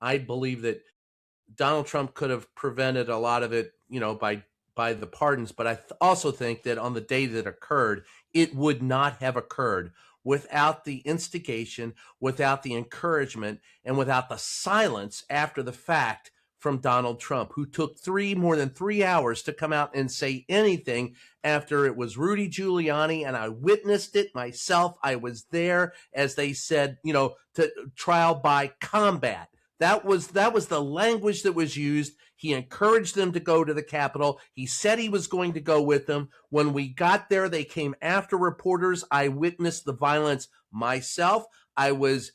I believe that Donald Trump could have prevented a lot of it, by the pardons. But I also think that on the day that occurred, it would not have occurred without the instigation, without the encouragement, and without the silence after the fact from Donald Trump, who took more than 3 hours to come out and say anything after it was Rudy Giuliani, and I witnessed it myself. I was there, as they said, to trial by combat. That was the language that was used. He encouraged them to go to the Capitol. He said he was going to go with them. When we got there, they came after reporters. I witnessed the violence myself. I was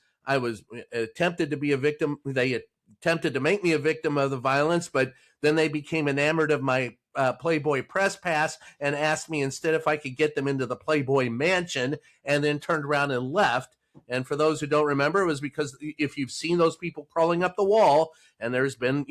attempted to be a victim. They attempted to make me a victim of the violence, but then they became enamored of my Playboy press pass and asked me instead if I could get them into the Playboy mansion, and then turned around and left. And for those who don't remember, it was because if you've seen those people crawling up the wall, and there's been,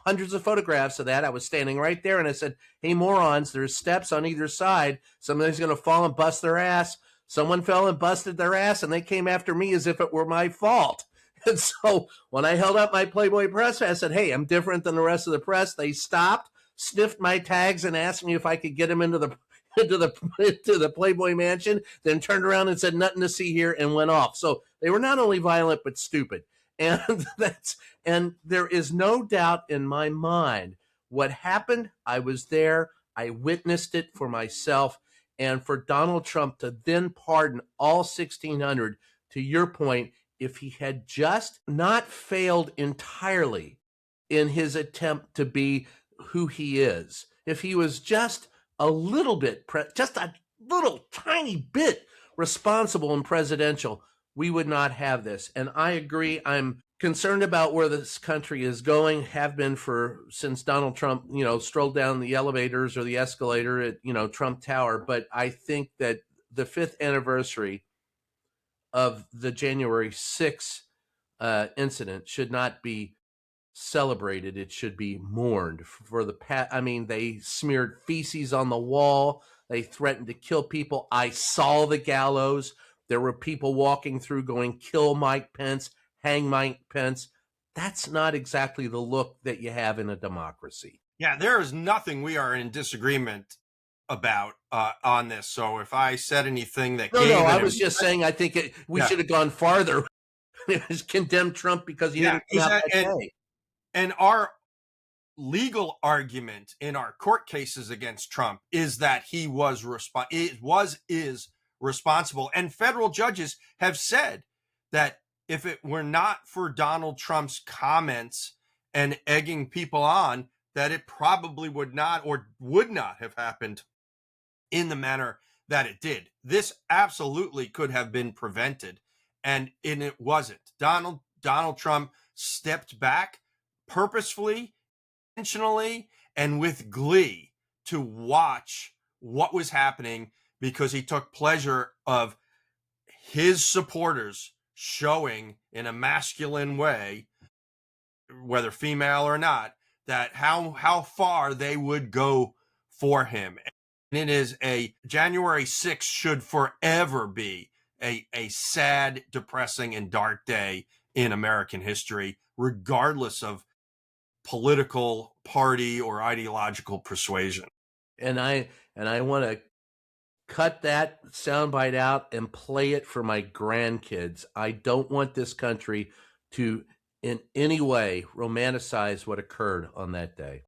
hundreds of photographs of that, I was standing right there and I said, hey, morons, there's steps on either side. Somebody's going to fall and bust their ass. Someone fell and busted their ass, and they came after me as if it were my fault. And so when I held up my Playboy press, I said, hey, I'm different than the rest of the press. They stopped, sniffed my tags, and asked me if I could get them into the Playboy mansion, then turned around and said nothing to see here and went off. So they were not only violent but stupid. And and there is no doubt in my mind what happened. I was there. I witnessed it for myself. And for Donald Trump to then pardon all 1,600, to your point, if he had just not failed entirely in his attempt to be who he is, if he was just a little bit, just a little tiny bit responsible and presidential, we would not have this. And I agree. I'm concerned about where this country is going, have been since Donald Trump, strolled down the elevators or the escalator at, Trump Tower. But I think that the 5th anniversary of the January 6th incident should not be celebrated. It should be mourned for the past. I mean, they smeared feces on the wall. They threatened to kill people. I saw the gallows. There were people walking through going, kill Mike Pence, hang Mike Pence. That's not exactly the look that you have in a democracy. Yeah, there is nothing we are in disagreement about on this. So if I said anything that I was just saying I think we should have gone farther. It was condemn Trump because he didn't come out that day. And our legal argument in our court cases against Trump is that he is responsible. And federal judges have said that if it were not for Donald Trump's comments and egging people on, that it probably would not have happened in the manner that it did. This absolutely could have been prevented, and it wasn't. Donald Trump stepped back purposefully, intentionally, and with glee to watch what was happening, because he took pleasure of his supporters showing in a masculine way, whether female or not, that how far they would go for him. And it is January 6th should forever be a sad, depressing, and dark day in American history, regardless of political party or ideological persuasion. And I want to cut that soundbite out and play it for my grandkids. I don't want this country to in any way romanticize what occurred on that day.